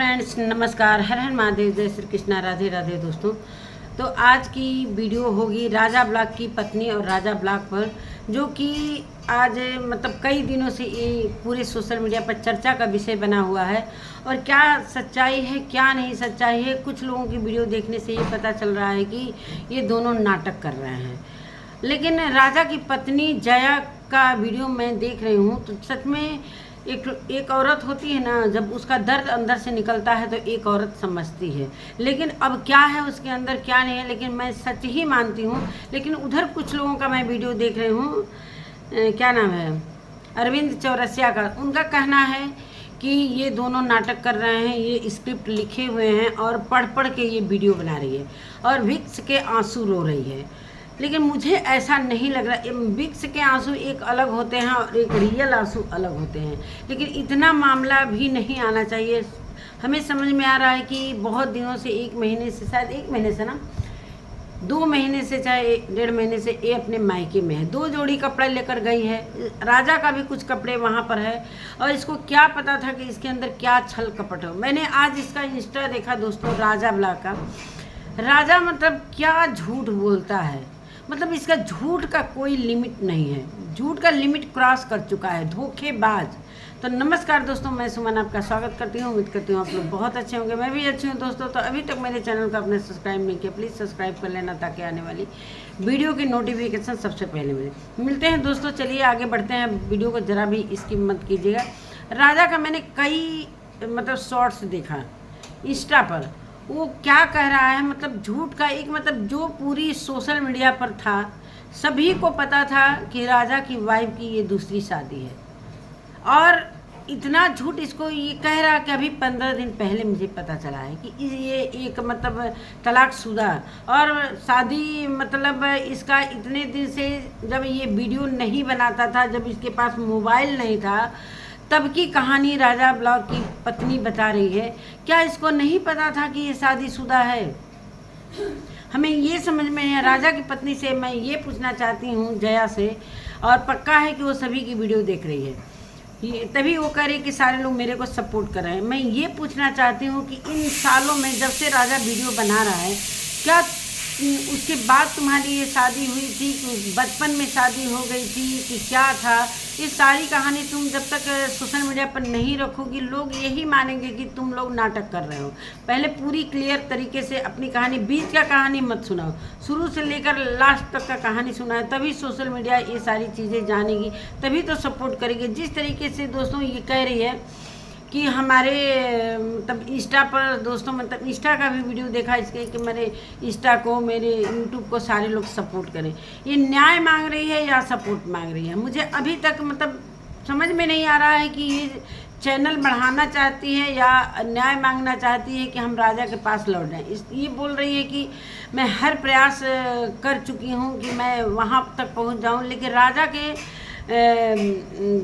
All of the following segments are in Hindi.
फ्रेंड्स, नमस्कार। हर हर महादेव, जय श्री कृष्णा, राधे राधे दोस्तों। तो आज की वीडियो होगी राजा ब्लॉग की पत्नी और राजा ब्लॉग पर, जो कि आज मतलब कई दिनों से ये पूरे सोशल मीडिया पर चर्चा का विषय बना हुआ है। और क्या सच्चाई है क्या नहीं सच्चाई है, कुछ लोगों की वीडियो देखने से ये पता चल रहा है कि ये दोनों नाटक कर रहे हैं। लेकिन राजा की पत्नी जया का वीडियो मैं देख रही हूँ तो सच में एक औरत होती है ना, जब उसका दर्द अंदर से निकलता है तो एक औरत समझती है। लेकिन अब क्या है उसके अंदर क्या नहीं है, लेकिन मैं सच ही मानती हूँ। लेकिन उधर कुछ लोगों का मैं वीडियो देख रही हूँ, क्या नाम है, अरविंद चौरसिया का। उनका कहना है कि ये दोनों नाटक कर रहे हैं, ये स्क्रिप्ट लिखे हुए हैं और पढ़ पढ़ के ये वीडियो बना रही है और विक्स के आंसू रो रही है। लेकिन मुझे ऐसा नहीं लग रहा। विक्स के आंसू एक अलग होते हैं और एक रियल आंसू अलग होते हैं। लेकिन इतना मामला भी नहीं आना चाहिए। हमें समझ में आ रहा है कि बहुत दिनों से, 1 महीने से, शायद 1 महीने से ना 2 महीने से, चाहे 1.5 महीने से ये अपने मायके में है। 2 जोड़ी कपड़े लेकर गई है। राजा का भी कुछ कपड़े वहाँ पर है और इसको क्या पता था कि इसके अंदर क्या छल कपट हो। मैंने आज इसका इंस्टा देखा दोस्तों, राजा ब्लॉग का। राजा मतलब क्या झूठ बोलता है, मतलब इसका झूठ का कोई लिमिट नहीं है। झूठ का लिमिट क्रॉस कर चुका है, धोखेबाज। तो नमस्कार दोस्तों, मैं सुमन आपका स्वागत करती हूँ। उम्मीद करती हूँ आप लोग बहुत अच्छे होंगे, मैं भी अच्छी हूँ दोस्तों। तो अभी तक मेरे चैनल को आपने सब्सक्राइब नहीं किया, प्लीज़ सब्सक्राइब कर लेना ताकि आने वाली वीडियो की नोटिफिकेशन सबसे पहले मिले। मिलते हैं दोस्तों, चलिए आगे बढ़ते हैं। वीडियो को ज़रा भी इसकी मत कीजिएगा। राजा का मैंने कई मतलब शॉर्ट्स देखा इंस्टा पर। वो क्या कह रहा है, मतलब झूठ का एक मतलब जो पूरी सोशल मीडिया पर था, सभी को पता था कि राजा की वाइफ की ये दूसरी शादी है। और इतना झूठ इसको ये कह रहा कि अभी 15 दिन पहले मुझे पता चला है कि ये एक मतलब तलाकशुदा और शादी, मतलब इसका इतने दिन से जब ये वीडियो नहीं बनाता था, जब इसके पास मोबाइल नहीं था, तब की कहानी राजा ब्लॉग की पत्नी बता रही है। क्या इसको नहीं पता था कि ये शादीशुदा है? हमें ये समझ में नहीं। राजा की पत्नी से मैं ये पूछना चाहती हूँ, जया से, और पक्का है कि वो सभी की वीडियो देख रही है, ये तभी वो कह रही कि सारे लोग मेरे को सपोर्ट कर रहे हैं। मैं ये पूछना चाहती हूँ कि इन सालों में जब से राजा वीडियो बना रहा है, क्या उसके बाद तुम्हारी ये शादी हुई थी कि बचपन में शादी हो गई थी कि क्या था? ये सारी कहानी तुम जब तक सोशल मीडिया पर नहीं रखोगी, लोग यही मानेंगे कि तुम लोग नाटक कर रहे हो। पहले पूरी क्लियर तरीके से अपनी कहानी, बीच का कहानी मत सुनाओ, शुरू से लेकर लास्ट तक का कहानी सुनाए, तभी सोशल मीडिया ये सारी चीज़ें जानेगी, तभी तो सपोर्ट करेगी। जिस तरीके से दोस्तों ये कह रही है कि हमारे मतलब इंस्टा पर, दोस्तों मतलब इंस्टा का भी वीडियो देखा इसके कि मेरे इंस्टा को, मेरे यूट्यूब को सारे लोग सपोर्ट करें। ये न्याय मांग रही है या सपोर्ट मांग रही है? मुझे अभी तक मतलब समझ में नहीं आ रहा है कि ये चैनल बढ़ाना चाहती है या न्याय मांगना चाहती है कि हम राजा के पास लौट जाएँ। ये बोल रही है कि मैं हर प्रयास कर चुकी हूँ कि मैं वहाँ तक पहुँच जाऊँ। लेकिन राजा के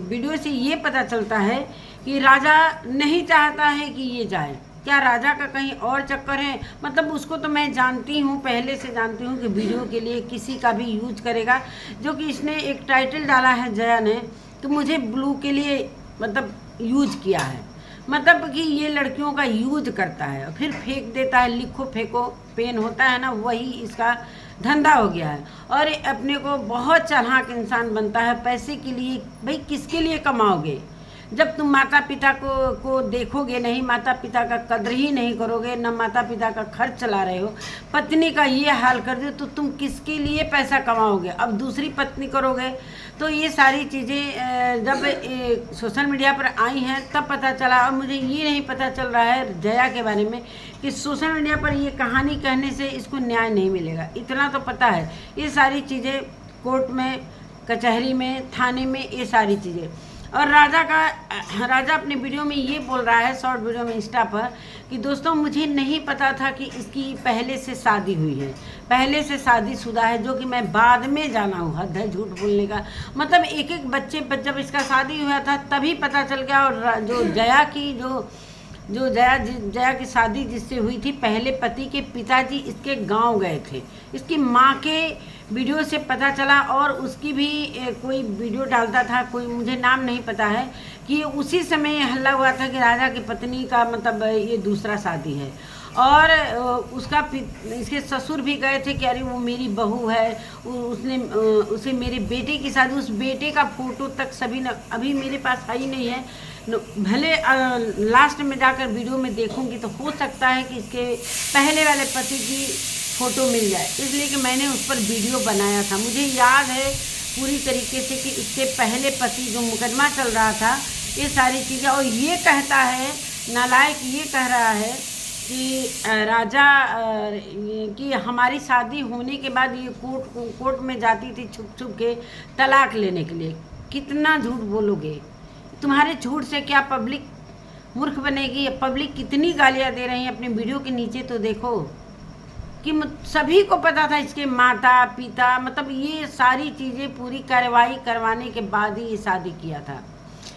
वीडियो से ये पता चलता है कि राजा नहीं चाहता है कि ये जाए। क्या राजा का कहीं और चक्कर है? मतलब उसको तो मैं जानती हूँ, पहले से जानती हूँ कि वीडियो के लिए किसी का भी यूज करेगा। जो कि इसने एक टाइटल डाला है जया ने कि मुझे ब्लू के लिए मतलब यूज किया है, मतलब कि ये लड़कियों का यूज करता है, फिर फेंक देता है। लिखो फेंको पेन होता है ना, वही इसका धंधा हो गया है। और अपने को बहुत चालाक इंसान बनता है पैसे के लिए। भाई किसके लिए कमाओगे जब तुम माता पिता को देखोगे नहीं, माता पिता का कदर ही नहीं करोगे, न माता पिता का खर्च चला रहे हो, पत्नी का ये हाल कर दो, तो तुम किसके लिए पैसा कमाओगे? अब दूसरी पत्नी करोगे। तो ये सारी चीज़ें जब सोशल मीडिया पर आई हैं तब पता चला। और मुझे ये नहीं पता चल रहा है जया के बारे में कि सोशल मीडिया पर ये कहानी कहने से इसको न्याय नहीं मिलेगा। इतना तो पता है, ये सारी चीज़ें कोर्ट में, कचहरी में, थाने में, ये सारी चीज़ें। और राजा अपने वीडियो में ये बोल रहा है, शॉर्ट वीडियो में इंस्टा पर, कि दोस्तों मुझे नहीं पता था कि इसकी पहले से शादी हुई है, पहले से शादीशुदा है, जो कि मैं बाद में जाना हूँ। हद है झूठ बोलने का। मतलब एक एक बच्चे पर जब इसका शादी हुआ था तभी पता चल गया। और जो जया की जया की शादी जिससे हुई थी, पहले पति के पिताजी इसके गांव गए थे, इसकी माँ के वीडियो से पता चला। और उसकी भी कोई वीडियो डालता था, कोई मुझे नाम नहीं पता है, कि उसी समय हल्ला हुआ था कि राजा की पत्नी का मतलब ये दूसरा शादी है। और उसका इसके ससुर भी गए थे कि अरे वो मेरी बहू है, उसने उसे मेरे बेटे की शादी, उस बेटे का फ़ोटो तक सभी ने अभी मेरे पास है ही नहीं है। भले लास्ट में जाकर वीडियो में देखूंगी तो हो सकता है कि इसके पहले वाले पति की फ़ोटो मिल जाए, इसलिए कि मैंने उस पर वीडियो बनाया था। मुझे याद है पूरी तरीके से कि इसके पहले पति जो मुकदमा चल रहा था, ये सारी चीज़ें। और ये कहता है नालायक, ये कह रहा है कि राजा कि हमारी शादी होने के बाद ये कोर्ट में जाती थी छुप छुप के तलाक लेने के लिए। कितना झूठ बोलोगे? तुम्हारे झूठ से क्या पब्लिक मूर्ख बनेगी? पब्लिक कितनी गालियाँ दे रही हैं अपने वीडियो के नीचे, तो देखो कि सभी को पता था, इसके माता पिता, मतलब ये सारी चीज़ें पूरी कार्रवाई करवाने के बाद ही ये शादी किया था।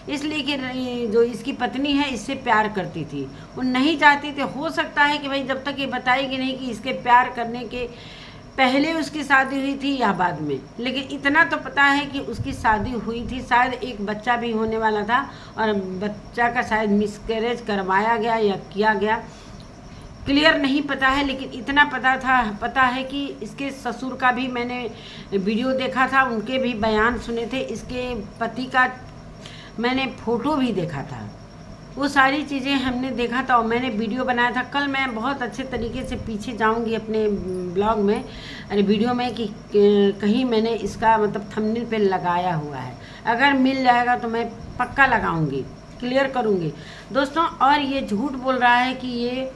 इसलिए कि जो इसकी पत्नी है इससे प्यार करती थी, वो नहीं चाहती थी। हो सकता है कि भाई जब तक ये बताएगी नहीं कि इसके प्यार करने के पहले उसकी शादी हुई थी या बाद में, लेकिन इतना तो पता है कि उसकी शादी हुई थी। शायद एक बच्चा भी होने वाला था और बच्चा का शायद मिसकैरेज करवाया गया या किया गया, क्लियर नहीं पता है। लेकिन इतना पता है कि इसके ससुर का भी मैंने वीडियो देखा था, उनके भी बयान सुने थे, इसके पति का मैंने फ़ोटो भी देखा था। वो सारी चीज़ें हमने देखा था और मैंने वीडियो बनाया था। कल मैं बहुत अच्छे तरीके से पीछे जाऊंगी अपने ब्लॉग में, अरे वीडियो में, कि कहीं मैंने इसका मतलब थंबनेल पे लगाया हुआ है। अगर मिल जाएगा तो मैं पक्का लगाऊंगी, क्लियर करूंगी दोस्तों। और ये झूठ बोल रहा है कि ये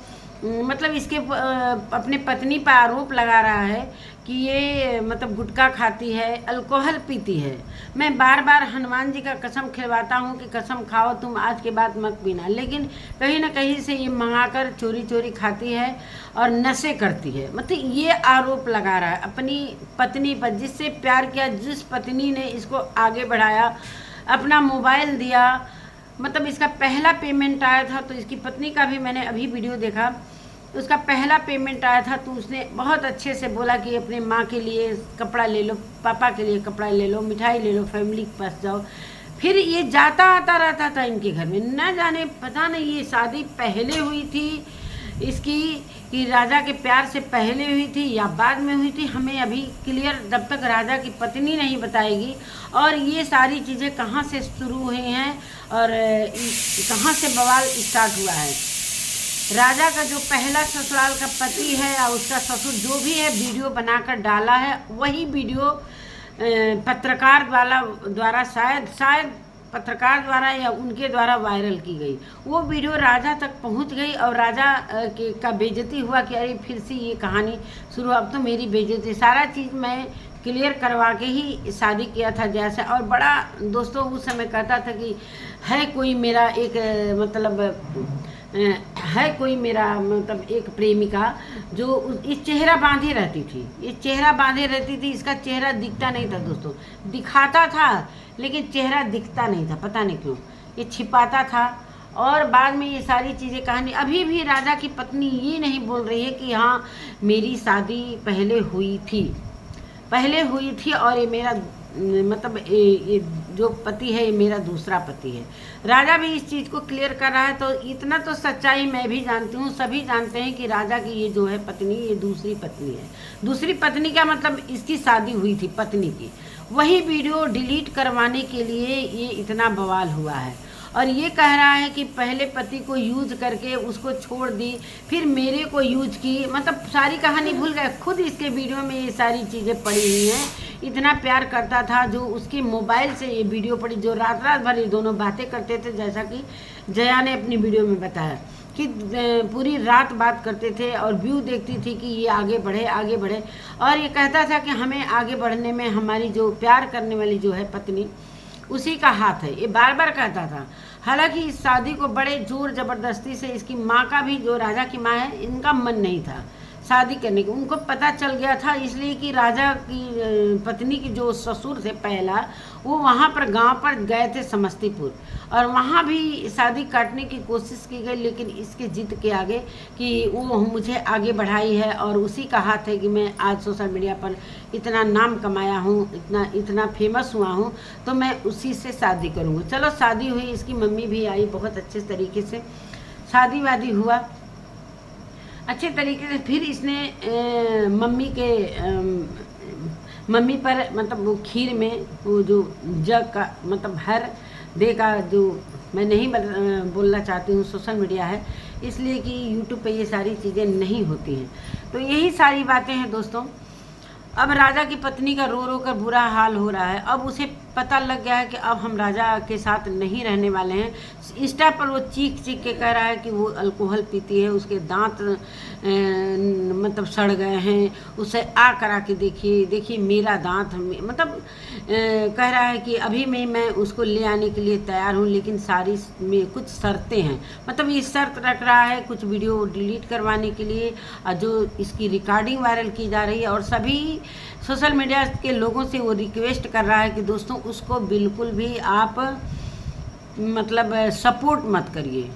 मतलब इसके अपने पत्नी पर आरोप लगा रहा है कि ये मतलब गुटखा खाती है, अल्कोहल पीती है। मैं बार बार हनुमान जी का कसम खिलवाता हूँ कि कसम खाओ तुम, आज के बाद मत पीना, लेकिन कहीं ना कहीं से ये मंगाकर चोरी चोरी खाती है और नशे करती है। मतलब ये आरोप लगा रहा है अपनी पत्नी पर, जिससे प्यार किया, जिस पत्नी ने इसको आगे बढ़ाया, अपना मोबाइल दिया। मतलब इसका पहला पेमेंट आया था तो इसकी पत्नी का भी मैंने अभी वीडियो देखा, उसका पहला पेमेंट आया था तो उसने बहुत अच्छे से बोला कि अपने माँ के लिए कपड़ा ले लो, पापा के लिए कपड़ा ले लो, मिठाई ले लो, फैमिली के पास जाओ। फिर ये जाता आता रहता था इनके घर में, न जाने पता नहीं ये शादी पहले हुई थी इसकी कि राजा के प्यार से पहले हुई थी या बाद में हुई थी, हमें अभी क्लियर जब तक राजा की पत्नी नहीं बताएगी। और ये सारी चीज़ें कहाँ से शुरू हुई हैं और कहाँ से बवाल स्टार्ट हुआ है। राजा का जो पहला ससुराल का पति है या उसका ससुर जो भी है, वीडियो बनाकर डाला है, वही वीडियो पत्रकार द्वारा शायद पत्रकार द्वारा या उनके द्वारा वायरल की गई। वो वीडियो राजा तक पहुंच गई और राजा का बेइज्जती हुआ कि अरे फिर से ये कहानी शुरू, अब तो मेरी बेइज्जती। सारा चीज़ मैं क्लियर करवा के ही शादी किया था जैसे। और बड़ा दोस्तों उस समय कहता था कि है कोई मेरा एक एक प्रेमिका जो इस चेहरा बांधे रहती थी, ये चेहरा बांधे रहती थी। इसका चेहरा दिखता नहीं था दोस्तों, दिखाता था लेकिन चेहरा दिखता नहीं था, पता नहीं क्यों ये छिपाता था। और बाद में ये सारी चीज़ें कहानी, अभी भी राजा की पत्नी ये नहीं बोल रही है कि हाँ मेरी शादी पहले हुई थी और ये मेरा मतलब ये जो पति है ये मेरा दूसरा पति है। राजा भी इस चीज़ को क्लियर कर रहा है। तो इतना तो सच्चाई मैं भी जानती हूँ, सभी जानते हैं कि राजा की ये जो है पत्नी, ये दूसरी पत्नी है। दूसरी पत्नी का मतलब इसकी शादी हुई थी पत्नी की, वही वीडियो डिलीट करवाने के लिए ये इतना बवाल हुआ है। और ये कह रहा है कि पहले पति को यूज करके उसको छोड़ दी, फिर मेरे को यूज की, मतलब सारी कहानी भूल गए। खुद इसके वीडियो में ये सारी चीज़ें पड़ी हुई हैं। इतना प्यार करता था, जो उसके मोबाइल से ये वीडियो पड़ी, जो रात भर ये दोनों बातें करते थे, जैसा कि जया ने अपनी वीडियो में बताया कि पूरी रात बात करते थे और व्यू देखती थी कि ये आगे बढ़े। और ये कहता था कि हमें आगे बढ़ने में हमारी जो प्यार करने वाली जो है पत्नी, उसी का हाथ है, ये बार बार कहता था। हालांकि इस शादी को बड़े जोर ज़बरदस्ती से इसकी माँ का भी, जो राजा की माँ है, इनका मन नहीं था। शादी करने की। उनको पता चल गया था, इसलिए कि राजा की पत्नी की जो ससुर थे पहला, वो वहाँ पर गांव पर गए थे समस्तीपुर, और वहाँ भी शादी काटने की कोशिश की गई, लेकिन इसके जिद के आगे कि वो मुझे आगे बढ़ाई है और उसी का हाथ है कि मैं आज सोशल मीडिया पर इतना नाम कमाया हूँ, इतना फेमस हुआ हूँ, तो मैं उसी से शादी करूँगा। चलो शादी हुई, इसकी मम्मी भी आई, बहुत अच्छे तरीके से शादी वादी हुआ अच्छे तरीके से। फिर इसने मम्मी पर मतलब वो खीर में वो जो जग का मतलब हर दे का जो, मैं नहीं बोलना चाहती हूँ, सोशल मीडिया है इसलिए कि यूट्यूब पे ये सारी चीज़ें नहीं होती हैं। तो यही सारी बातें हैं दोस्तों। अब राजा की पत्नी का रो रो कर बुरा हाल हो रहा है। अब उसे पता लग गया है कि अब हम राजा के साथ नहीं रहने वाले हैं। इंस्टा पर वो चीख चीख के कह रहा है कि वो अल्कोहल पीती है, उसके दांत मतलब सड़ गए हैं, उसे आ करा के देखिए मेरा दांत, मतलब कह रहा है कि अभी मैं उसको ले आने के लिए तैयार हूँ, लेकिन सारी में कुछ शर्तें हैं। मतलब ये शर्त रख रहा है कुछ वीडियो डिलीट करवाने के लिए, और जो इसकी रिकॉर्डिंग वायरल की जा रही है, और सभी सोशल मीडिया के लोगों से वो रिक्वेस्ट कर रहा है कि दोस्तों उसको बिल्कुल भी आप मतलब सपोर्ट मत करिए,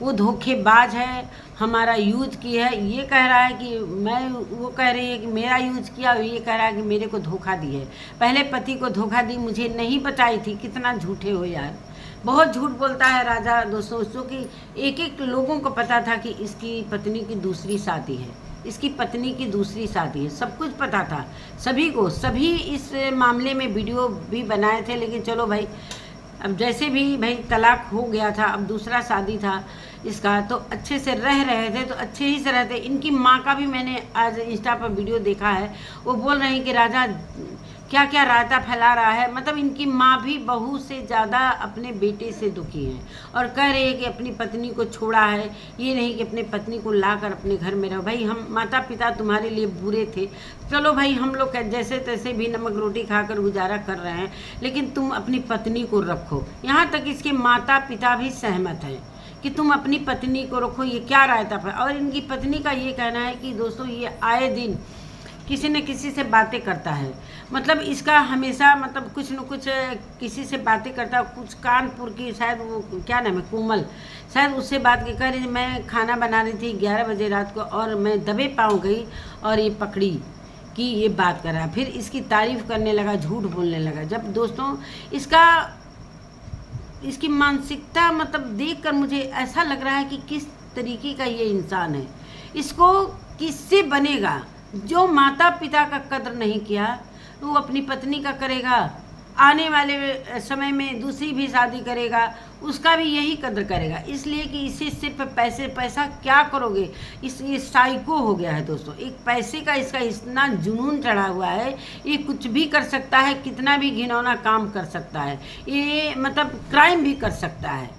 वो धोखेबाज है, हमारा यूज की है। ये कह रहा है कि वो कह रही है कि मेरा यूज किया, और ये कह रहा है कि मेरे को धोखा दी है, पहले पति को धोखा दी, मुझे नहीं बताई थी। कितना झूठे हो यार, बहुत झूठ बोलता है राजा दोस्तों। क्योंकि एक एक लोगों को पता था कि इसकी पत्नी की दूसरी शादी है, इसकी पत्नी की दूसरी शादी है, सब कुछ पता था सभी को। सभी इस मामले में वीडियो भी बनाए थे, लेकिन चलो भाई, अब जैसे भी भाई तलाक हो गया था, अब दूसरा शादी था इसका, तो अच्छे से रह रहे थे, तो अच्छे ही से रहते। इनकी माँ का भी मैंने आज इंस्टा पर वीडियो देखा है, वो बोल रहे हैं कि राजा क्या क्या रायता फैला रहा है। मतलब इनकी माँ भी बहू से ज़्यादा अपने बेटे से दुखी है, और कह रही है कि अपनी पत्नी को छोड़ा है, ये नहीं कि अपने पत्नी को लाकर अपने घर में रहो। भाई हम माता पिता तुम्हारे लिए बुरे थे, चलो भाई हम लोग जैसे तैसे भी नमक रोटी खाकर गुजारा कर रहे हैं, लेकिन तुम अपनी पत्नी को रखो। यहाँ तक इसके माता पिता भी सहमत हैं कि तुम अपनी पत्नी को रखो। ये क्या रायता फैला। और इनकी पत्नी का ये कहना है कि दोस्तों ये आए दिन किसी न किसी से बातें करता है, मतलब इसका हमेशा मतलब कुछ न कुछ किसी से बातें करता है। कुछ कानपुर की शायद वो क्या नाम है, कोमल, शायद उससे बात की, कह रही मैं खाना बना रही थी 11 बजे रात को, और मैं दबे पाँव गई और ये पकड़ी कि ये बात कर रहा है। फिर इसकी तारीफ़ करने लगा, झूठ बोलने लगा। जब दोस्तों इसकी मानसिकता मतलब देखकर मुझे ऐसा लग रहा है कि किस तरीके का ये इंसान है। इसको किससे बनेगा? जो माता पिता का कद्र नहीं किया वो अपनी पत्नी का करेगा, आने वाले समय में दूसरी भी शादी करेगा, उसका भी यही कद्र करेगा। इसलिए कि इसे सिर्फ पैसा क्या करोगे, ये साइको हो गया है दोस्तों। एक पैसे का इसका इतना जुनून चढ़ा हुआ है, ये कुछ भी कर सकता है, कितना भी घिनौना काम कर सकता है, ये मतलब क्राइम भी कर सकता है।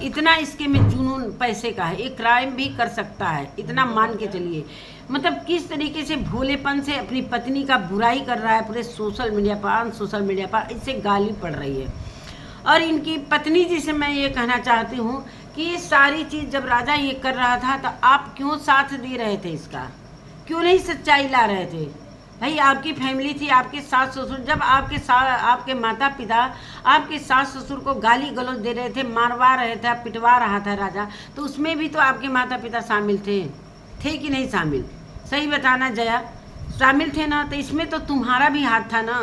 इतना इसके में जुनून पैसे का है, एक क्राइम भी कर सकता है, इतना मान के चलिए। मतलब किस तरीके से भोलेपन से अपनी पत्नी का बुराई कर रहा है पूरे सोशल मीडिया पर, इससे गाली पड़ रही है। और इनकी पत्नी जी से मैं ये कहना चाहती हूँ कि ये सारी चीज़ जब राजा ये कर रहा था तो आप क्यों साथ दे रहे थे इसका, क्यों नहीं सच्चाई ला रहे थे? भाई आपकी फैमिली थी, आपके सास ससुर, जब आपके माता पिता आपके सास ससुर को गाली गलौज दे रहे थे, मारवा रहे थे, पिटवा रहा था राजा, तो उसमें भी तो आपके माता पिता शामिल थे कि नहीं शामिल? सही बताना जया, शामिल थे ना? तो इसमें तो तुम्हारा भी हाथ था ना।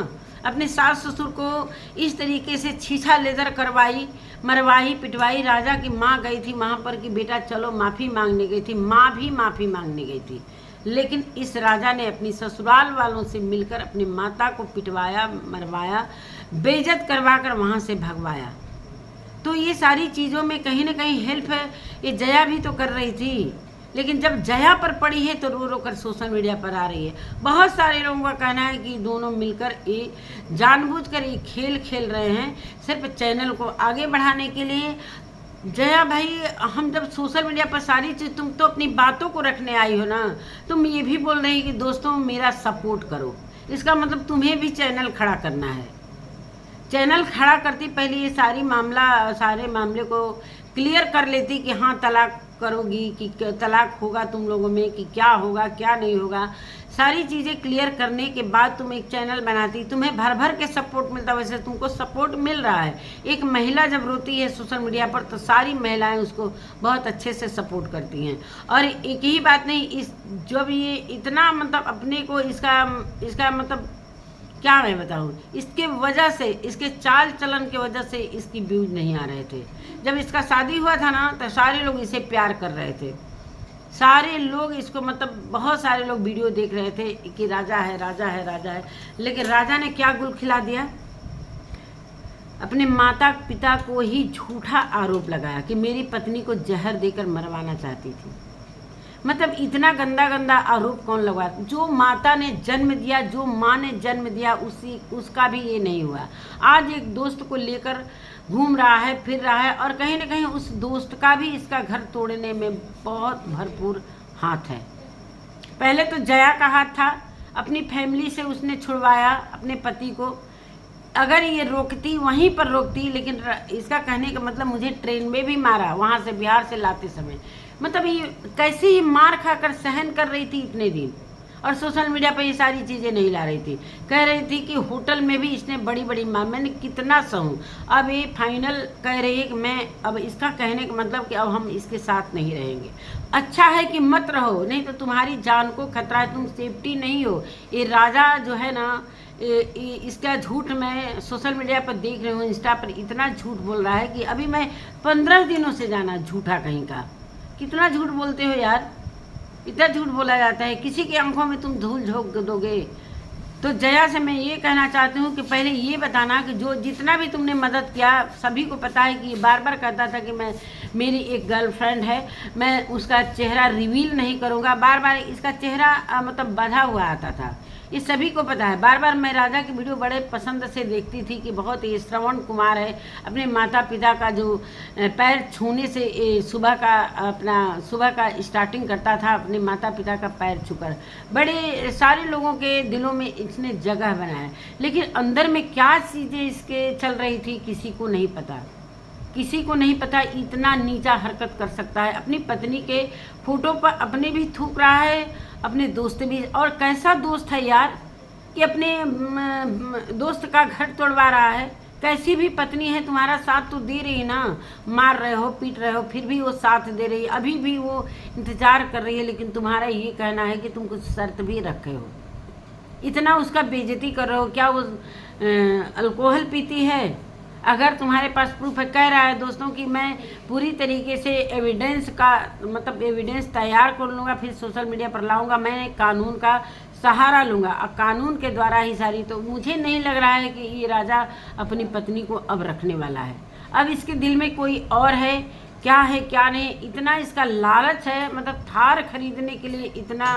अपने सास ससुर को इस तरीके से छीछा लेदर करवाई, मरवाई, पिटवाई। राजा की माँ गई थी वहाँ पर कि बेटा चलो माफ़ी मांगने गई थी, माँ भी माफ़ी मांगने गई थी, लेकिन इस राजा ने अपनी ससुराल वालों से मिलकर अपनी माता को पिटवाया, मरवाया, बेइज्जत करवा कर वहाँ से भगवाया। तो ये सारी चीज़ों में कहीं ना कहीं हेल्प है ये जया भी तो कर रही थी, लेकिन जब जया पर पड़ी है तो रो रो कर सोशल मीडिया पर आ रही है। बहुत सारे लोगों का कहना है कि दोनों मिलकर ये जानबूझकर ये खेल खेल रहे हैं, सिर्फ चैनल को आगे बढ़ाने के लिए। जया भाई, हम जब सोशल मीडिया पर सारी चीज़, तुम तो अपनी बातों को रखने आई हो ना, तुम ये भी बोल रही कि दोस्तों मेरा सपोर्ट करो, इसका मतलब तुम्हें भी चैनल खड़ा करना है। चैनल खड़ा करती पहले ये सारे मामले को क्लियर कर लेती कि हाँ तलाक करोगी कि तलाक होगा तुम लोगों में, कि क्या होगा क्या नहीं होगा, सारी चीज़ें क्लियर करने के बाद तुम एक चैनल बनाती, तुम्हें भर भर के सपोर्ट मिलता। वैसे तुमको सपोर्ट मिल रहा है। एक महिला जब रोती है सोशल मीडिया पर तो सारी महिलाएं उसको बहुत अच्छे से सपोर्ट करती हैं। और एक ही बात नहीं, इस जब ये इतना मतलब अपने को इसका मतलब क्या मैं बताऊँ, इसके वजह से, इसके चाल चलन के वजह से इसकी व्यूज नहीं आ रहे थे। जब इसका शादी हुआ था ना तो सारे लोग इसे प्यार कर रहे थे, सारे लोग इसको मतलब बहुत सारे लोग वीडियो देख रहे थे कि राजा है राजा है राजा है। लेकिन राजा ने क्या गुल खिला दिया, अपने माता पिता को ही झूठा आरोप लगाया कि मेरी पत्नी को जहर देकर मरवाना चाहती थी। मतलब इतना गंदा गंदा आरोप कौन लगवा, जो माता ने जन्म दिया, जो माँ ने जन्म दिया, उसका भी ये नहीं हुआ। आज एक दोस्त को लेकर घूम रहा है, फिर रहा है, और कहीं ना कहीं उस दोस्त का भी इसका घर तोड़ने में बहुत भरपूर हाथ है। पहले तो जया का हाथ था, अपनी फैमिली से उसने छुड़वाया अपने पति को। अगर ये रोकती, वहीं पर रोकती, लेकिन इसका कहने का मतलब मुझे ट्रेन में भी मारा वहाँ से, बिहार से लाते समय। मतलब ये कैसी ही मार खाकर सहन कर रही थी इतने दिन, और सोशल मीडिया पर ये सारी चीज़ें नहीं ला रही थी। कह रही थी कि होटल में भी इसने बड़ी बड़ी मार, मैंने कितना सहूँ। अब ये फाइनल कह रही है कि मैं, अब इसका कहने का मतलब कि अब हम इसके साथ नहीं रहेंगे। अच्छा है कि मत रहो, नहीं तो तुम्हारी जान को खतरा है, तुम सेफ्टी नहीं हो। ये राजा जो है ना, इसका झूठ मैं सोशल मीडिया पर देख रही हूँ, इंस्टा पर इतना झूठ बोल रहा है कि अभी मैं 15 दिनों से जाना झूठा कहीं का। कितना झूठ बोलते हो यार, इतना झूठ बोला जाता है, किसी की आंखों में तुम धूल झोंक दोगे। तो जया से मैं ये कहना चाहती हूँ कि पहले ये बताना कि जो जितना भी तुमने मदद किया, सभी को पता है कि ये बार बार कहता था कि मेरी एक गर्लफ्रेंड है, मैं उसका चेहरा रिवील नहीं करूँगा। बार बार इसका चेहरा मतलब बंधा हुआ आता था, ये सभी को पता है। बार बार मैं राजा की वीडियो बड़े पसंद से देखती थी कि बहुत ही श्रवण कुमार है, अपने माता पिता का जो पैर छूने से सुबह का स्टार्टिंग करता था, अपने माता पिता का पैर छूकर। बड़े सारे लोगों के दिलों में इसने जगह बनाया, लेकिन अंदर में क्या चीज़ें इसके चल रही थी किसी को नहीं पता, किसी को नहीं पता। इतना नीचा हरकत कर सकता है, अपनी पत्नी के फोटो पर अपने भी थूक रहा है, अपने दोस्त भी। और कैसा दोस्त है यार कि अपने दोस्त का घर तोड़वा रहा है। कैसी भी पत्नी है, तुम्हारा साथ तो दे रही ना, मार रहे हो पीट रहे हो, फिर भी वो साथ दे रही है, अभी भी वो इंतजार कर रही है। लेकिन तुम्हारा ये कहना है कि तुम कुछ शर्त भी रखे हो, इतना उसका बेइज्जती कर रहे हो। क्या वो अल्कोहल पीती है? अगर तुम्हारे पास प्रूफ है, कह रहा है दोस्तों कि मैं पूरी तरीके से एविडेंस का मतलब एविडेंस तैयार कर लूँगा, फिर सोशल मीडिया पर लाऊंगा, मैं कानून का सहारा लूँगा, कानून के द्वारा ही सारी। तो मुझे नहीं लग रहा है कि ये राजा अपनी पत्नी को अब रखने वाला है। अब इसके दिल में कोई और है, क्या है क्या नहीं, इतना इसका लालच है। मतलब थार खरीदने के लिए इतना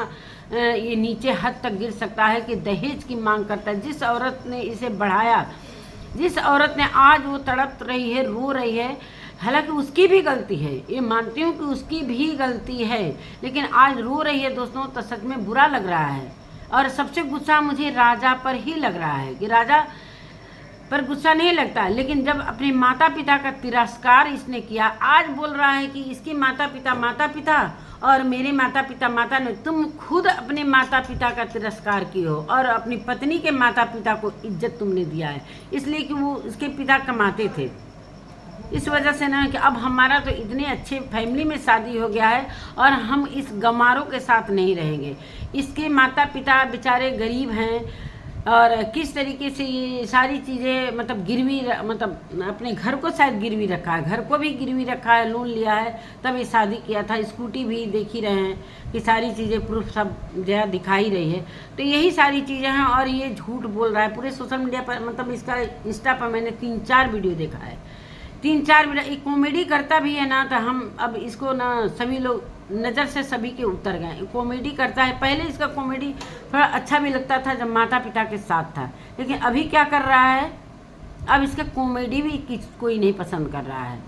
ये नीचे हद तक गिर सकता है कि दहेज की मांग करता है। जिस औरत ने इसे बढ़ाया, जिस औरत ने आज वो तड़प रही है, रो रही है, हालांकि उसकी भी गलती है, ये मानती हूँ कि उसकी भी गलती है, लेकिन आज रो रही है दोस्तों, तो सच में बुरा लग रहा है। और सबसे गुस्सा मुझे राजा पर ही लग रहा है कि राजा पर गुस्सा नहीं लगता, लेकिन जब अपने माता पिता का तिरस्कार इसने किया, आज बोल रहा है कि इसके माता पिता और मेरे माता पिता ने, तुम खुद अपने माता पिता का तिरस्कार किए हो और अपनी पत्नी के माता पिता को इज्जत तुमने दिया है, इसलिए कि वो इसके पिता कमाते थे। इस वजह से ना कि अब हमारा तो इतने अच्छे फैमिली में शादी हो गया है और हम इस गमारों के साथ नहीं रहेंगे। इसके माता पिता बेचारे गरीब हैं और किस तरीके से ये सारी चीज़ें मतलब गिरवी, मतलब अपने घर को शायद गिरवी रखा है, घर को भी गिरवी रखा है, लोन लिया है, तब ये शादी किया था। स्कूटी भी देख ही रहे हैं कि सारी चीज़ें प्रूफ सब जया दिखाई रही है। तो यही सारी चीज़ें हैं और ये झूठ बोल रहा है पूरे सोशल मीडिया पर। मतलब इसका इंस्टा पर मैंने 3-4 वीडियो देखा है, 3-4 वीडियो। एक कॉमेडी करता भी है ना, तो हम अब इसको ना सभी लोग नज़र से सभी के उतर गए। कॉमेडी करता है, पहले इसका कॉमेडी थोड़ा अच्छा भी लगता था जब माता पिता के साथ था, लेकिन अभी क्या कर रहा है, अब इसका कॉमेडी भी कोई नहीं पसंद कर रहा है।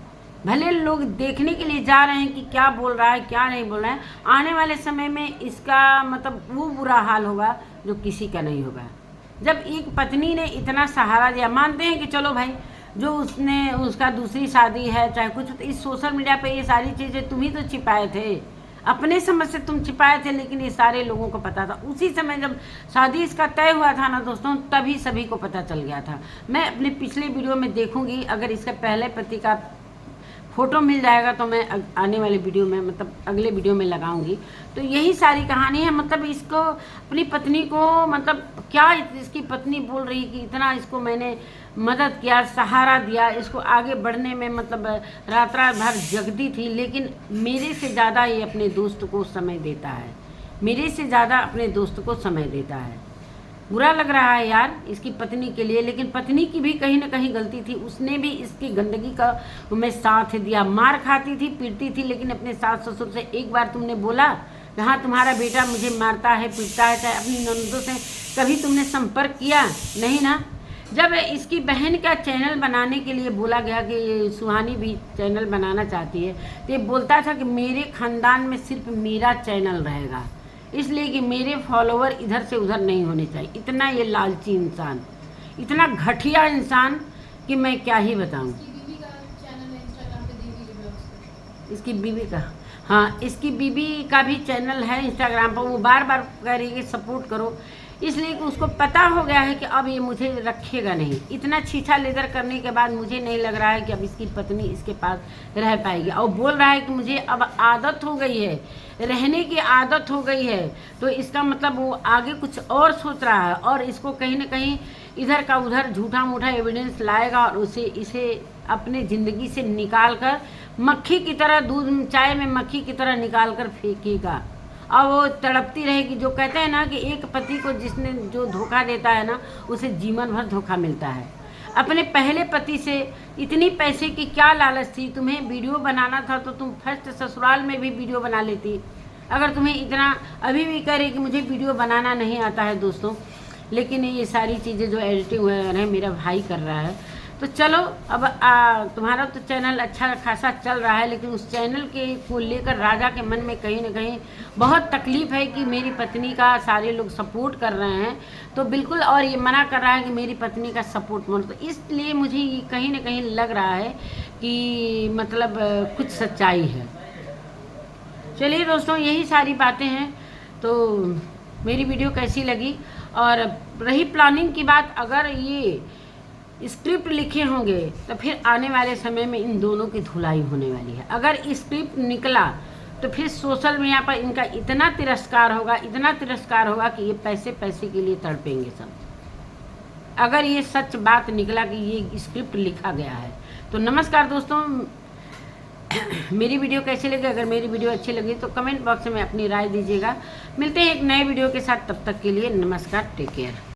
भले लोग देखने के लिए जा रहे हैं कि क्या बोल रहा है क्या नहीं बोल रहा है, आने वाले समय में इसका मतलब वो बुरा हाल होगा जो किसी का नहीं होगा। जब एक पत्नी ने इतना सहारा दिया, मानते हैं कि चलो भाई जो उसने उसका दूसरी शादी है चाहे कुछ, तो इस सोशल मीडिया पे ये सारी चीज़ें तुम ही तो छिपाए थे, अपने समझ से तुम छिपाए थे, लेकिन ये सारे लोगों को पता था। उसी समय जब शादी इसका तय हुआ था ना दोस्तों, तभी सभी को पता चल गया था। मैं अपने पिछले वीडियो में देखूंगी, अगर इसके पहले पति का फ़ोटो मिल जाएगा तो मैं आने वाले वीडियो में, मतलब अगले वीडियो में लगाऊंगी। तो यही सारी कहानी है। मतलब इसको अपनी पत्नी को, मतलब क्या इसकी पत्नी बोल रही कि इतना इसको मैंने मदद किया, सहारा दिया, इसको आगे बढ़ने में, मतलब रात रात भर जगती थी, लेकिन मेरे से ज़्यादा ये अपने दोस्त को समय देता है, मेरे से ज़्यादा अपने दोस्त को समय देता है। बुरा लग रहा है यार इसकी पत्नी के लिए, लेकिन पत्नी की भी कहीं ना कहीं गलती थी। उसने भी इसकी गंदगी का में साथ दिया, मार खाती थी, पीटती थी, लेकिन अपने सास ससुर से एक बार तुमने बोला कि हाँ तुम्हारा बेटा मुझे मारता है, पीटता है, चाहे अपनी ननदों से कभी तुमने संपर्क किया नहीं ना। जब इसकी बहन का चैनल बनाने के लिए बोला गया कि सुहानी भी चैनल बनाना चाहती है, तो ये बोलता था कि मेरे ख़ानदान में सिर्फ मेरा चैनल रहेगा, इसलिए कि मेरे फॉलोवर इधर से उधर नहीं होने चाहिए। इतना ये लालची इंसान, इतना घटिया इंसान कि मैं क्या ही बताऊं। इसकी बीवी का, हाँ इसकी बीवी का भी चैनल है इंस्टाग्राम पर। वो बार बार कह रही है सपोर्ट करो, इसलिए कि उसको पता हो गया है कि अब ये मुझे रखेगा नहीं। इतना छीछा लेदर करने के बाद मुझे नहीं लग रहा है कि अब इसकी पत्नी इसके पास रह पाएगी। और बोल रहा है कि मुझे अब आदत हो गई है, रहने की आदत हो गई है। तो इसका मतलब वो आगे कुछ और सोच रहा है, और इसको कहीं ना कहीं इधर का उधर झूठा मूठा एविडेंस लाएगा और इसे अपने ज़िंदगी से निकाल कर, मक्खी की तरह, दूध चाय में मक्खी की तरह निकाल कर फेंकेगा। और वो तड़पती रहेगी। जो कहते हैं ना कि एक पति को जिसने जो धोखा देता है ना, उसे जीवन भर धोखा मिलता है। अपने पहले पति से इतनी पैसे की क्या लालच थी? तुम्हें वीडियो बनाना था तो तुम फर्स्ट ससुराल में भी वीडियो बना लेती। अगर तुम्हें इतना, अभी भी कह रही कि मुझे वीडियो बनाना नहीं आता है दोस्तों, लेकिन ये सारी चीज़ें जो एडिटिंग है मेरा भाई कर रहा है। तो चलो अब तुम्हारा तो चैनल अच्छा खासा चल रहा है, लेकिन उस चैनल के को लेकर राजा के मन में कहीं ना कहीं बहुत तकलीफ़ है कि मेरी पत्नी का सारे लोग सपोर्ट कर रहे हैं, तो बिल्कुल, और ये मना कर रहा है कि मेरी पत्नी का सपोर्ट मत। तो इसलिए मुझे ये कहीं ना कहीं लग रहा है कि मतलब कुछ सच्चाई है। चलिए दोस्तों, यही सारी बातें हैं। तो मेरी वीडियो कैसी लगी? और रही प्लानिंग की बात, अगर ये स्क्रिप्ट लिखे होंगे तो फिर आने वाले समय में इन दोनों की धुलाई होने वाली है। अगर स्क्रिप्ट निकला तो फिर सोशल मीडिया पर इनका इतना तिरस्कार होगा, इतना तिरस्कार होगा कि ये पैसे पैसे के लिए तड़पेंगे सब। अगर ये सच बात निकला कि ये स्क्रिप्ट लिखा गया है तो। नमस्कार दोस्तों, मेरी वीडियो कैसी लगी? अगर मेरी वीडियो अच्छी लगी तो कमेंट बॉक्स में अपनी राय दीजिएगा। मिलते हैं एक नए वीडियो के साथ, तब तक के लिए नमस्कार, टेक केयर।